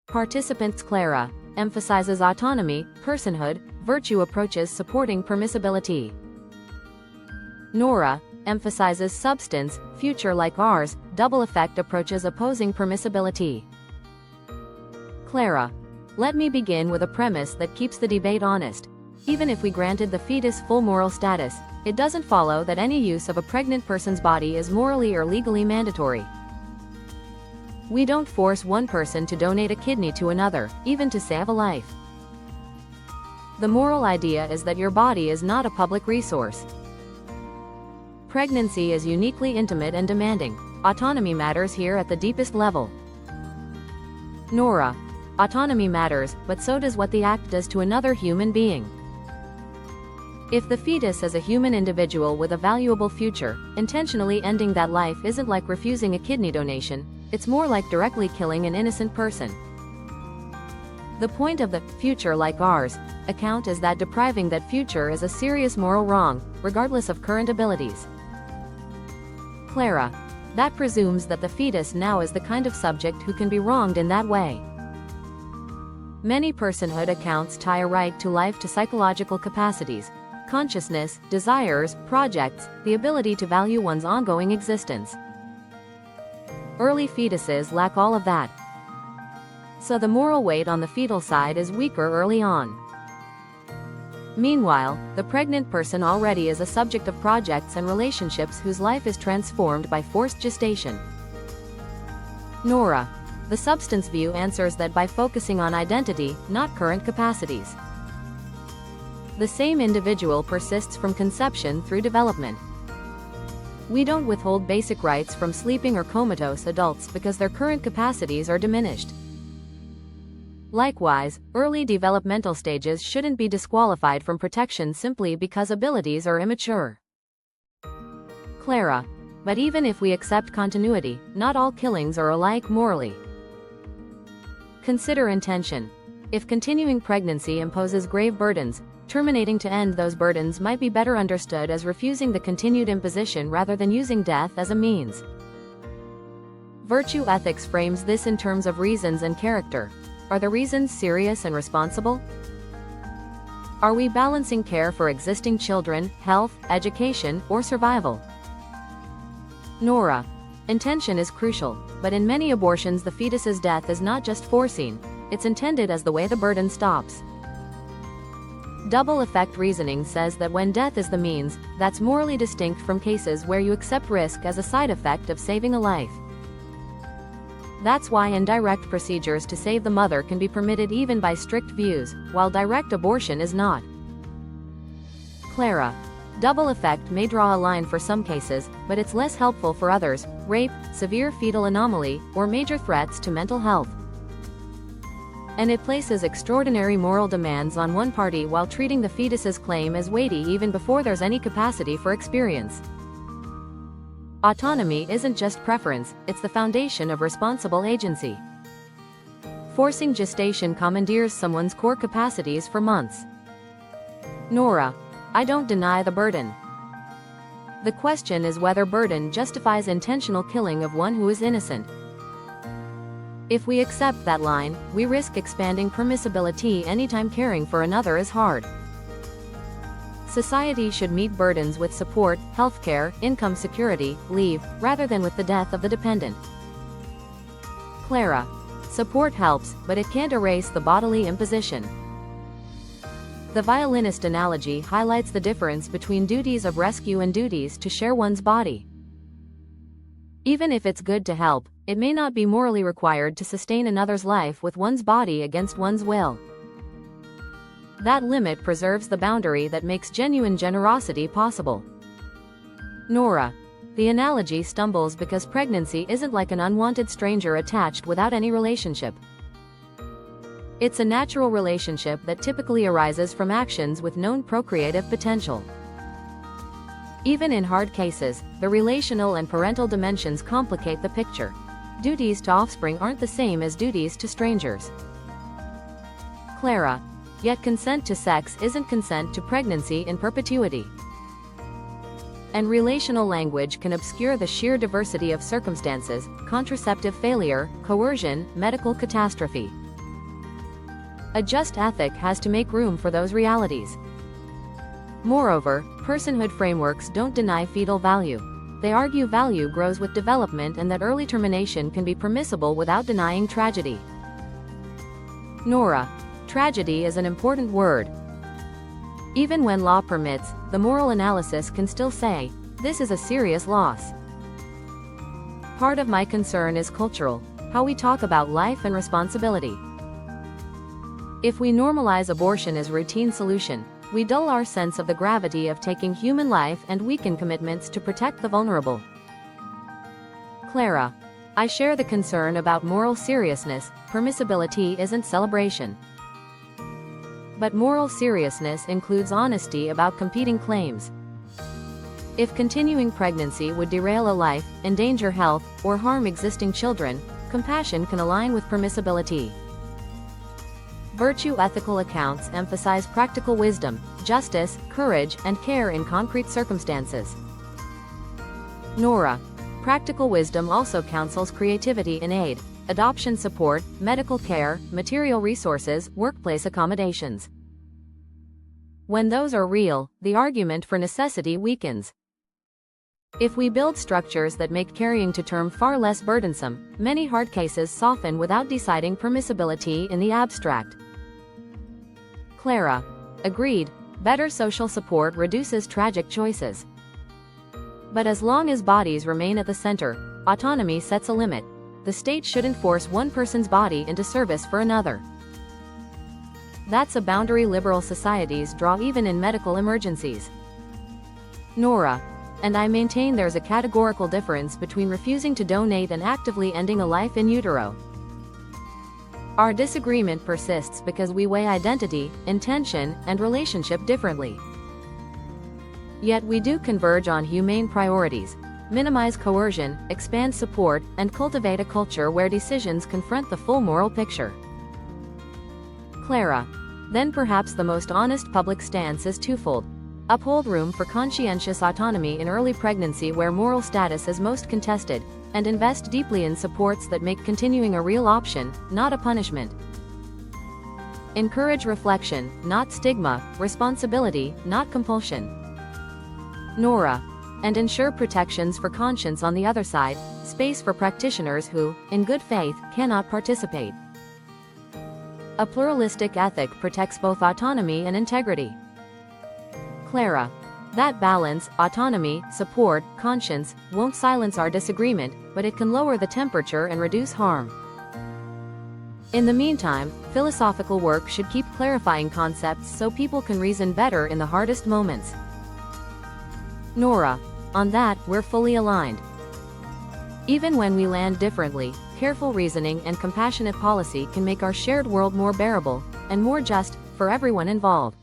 Participants Clara emphasizes autonomy, personhood, virtue approaches supporting permissibility. Nora emphasizes substance, future like ours, double effect approaches opposing permissibility. Clara. Let me begin with a premise that keeps the debate honest. Even if we granted the fetus full moral status, it doesn't follow that any use of a pregnant person's body is morally or legally mandatory. We don't force one person to donate a kidney to another, even to save a life. The moral idea is that your body is not a public resource. Pregnancy is uniquely intimate and demanding. Autonomy matters here at the deepest level. Nora. Autonomy matters, but so does what the act does to another human being. If the fetus is a human individual with a valuable future, intentionally ending that life isn't like refusing a kidney donation, it's more like directly killing an innocent person. The point of the future like ours account is that depriving that future is a serious moral wrong, regardless of current abilities. Clara. That presumes that the fetus now is the kind of subject who can be wronged in that way. Many personhood accounts tie a right to life to psychological capacities, consciousness, desires, projects, the ability to value one's ongoing existence. Early fetuses lack all of that. So the moral weight on the fetal side is weaker early on. Meanwhile, the pregnant person already is a subject of projects and relationships whose life is transformed by forced gestation. Nora. The substance view answers that by focusing on identity, not current capacities. The same individual persists from conception through development. We don't withhold basic rights from sleeping or comatose adults because their current capacities are diminished. Likewise, early developmental stages shouldn't be disqualified from protection simply because abilities are immature. Clara. But even if we accept continuity, not all killings are alike morally. Consider intention. If continuing pregnancy imposes grave burdens, terminating to end those burdens might be better understood as refusing the continued imposition rather than using death as a means. Virtue ethics frames this in terms of reasons and character. Are the reasons serious and responsible? Are we balancing care for existing children, health, education, or survival? Nora. Intention is crucial, but in many abortions the fetus's death is not just foreseen, it's intended as the way the burden stops. Double effect reasoning says that when death is the means, that's morally distinct from cases where you accept risk as a side effect of saving a life. That's why indirect procedures to save the mother can be permitted even by strict views, while direct abortion is not. Clara. Double effect may draw a line for some cases, but it's less helpful for others: rape, severe fetal anomaly, or major threats to mental health. And it places extraordinary moral demands on one party while treating the fetus's claim as weighty even before there's any capacity for experience. Autonomy isn't just preference, it's the foundation of responsible agency. Forcing gestation commandeers someone's core capacities for months. Nora. I don't deny the burden. The question is whether burden justifies intentional killing of one who is innocent. If we accept that line, we risk expanding permissibility anytime caring for another is hard. Society should meet burdens with support, healthcare, income security, leave, rather than with the death of the dependent. Clara. Support helps, but it can't erase the bodily imposition. The violinist analogy highlights the difference between duties of rescue and duties to share one's body. Even if it's good to help, it may not be morally required to sustain another's life with one's body against one's will. That limit preserves the boundary that makes genuine generosity possible. Nora. The analogy stumbles because pregnancy isn't like an unwanted stranger attached without any relationship. It's a natural relationship that typically arises from actions with known procreative potential. Even in hard cases, the relational and parental dimensions complicate the picture. Duties to offspring aren't the same as duties to strangers. Clara. Yet consent to sex isn't consent to pregnancy in perpetuity. And relational language can obscure the sheer diversity of circumstances: contraceptive failure, coercion, medical catastrophe. A just ethic has to make room for those realities. Moreover, personhood frameworks don't deny fetal value. They argue value grows with development and that early termination can be permissible without denying tragedy. Nora. Tragedy is an important word. Even when law permits, the moral analysis can still say, this is a serious loss. Part of my concern is cultural, how we talk about life and responsibility. If we normalize abortion as routine solution, we dull our sense of the gravity of taking human life and weaken commitments to protect the vulnerable. Clara. I share the concern about moral seriousness. Permissibility isn't celebration. But moral seriousness includes honesty about competing claims. If continuing pregnancy would derail a life, endanger health, or harm existing children, compassion can align with permissibility. Virtue ethical accounts emphasize practical wisdom, justice, courage, and care in concrete circumstances. Nora. Practical wisdom also counsels creativity in aid, adoption support, medical care, material resources, workplace accommodations. When those are real, the argument for necessity weakens. If we build structures that make carrying to term far less burdensome, many hard cases soften without deciding permissibility in the abstract. Clara. Agreed, better social support reduces tragic choices. But as long as bodies remain at the center, autonomy sets a limit. The state shouldn't force one person's body into service for another. That's a boundary liberal societies draw even in medical emergencies. Nora. And I maintain there's a categorical difference between refusing to donate and actively ending a life in utero. Our disagreement persists because we weigh identity, intention, and relationship differently. Yet we do converge on humane priorities: minimize coercion, expand support, and cultivate a culture where decisions confront the full moral picture. Clara. Then perhaps the most honest public stance is twofold. Uphold room for conscientious autonomy in early pregnancy where moral status is most contested, and invest deeply in supports that make continuing a real option, not a punishment. Encourage reflection, not stigma, responsibility, not compulsion. Nora. And ensure protections for conscience on the other side, space for practitioners who, in good faith, cannot participate. A pluralistic ethic protects both autonomy and integrity. Clara. That balance, autonomy, support, conscience, won't silence our disagreement, but it can lower the temperature and reduce harm. In the meantime, philosophical work should keep clarifying concepts so people can reason better in the hardest moments. Nora. On that, we're fully aligned. Even when we land differently, careful reasoning and compassionate policy can make our shared world more bearable, and more just, for everyone involved.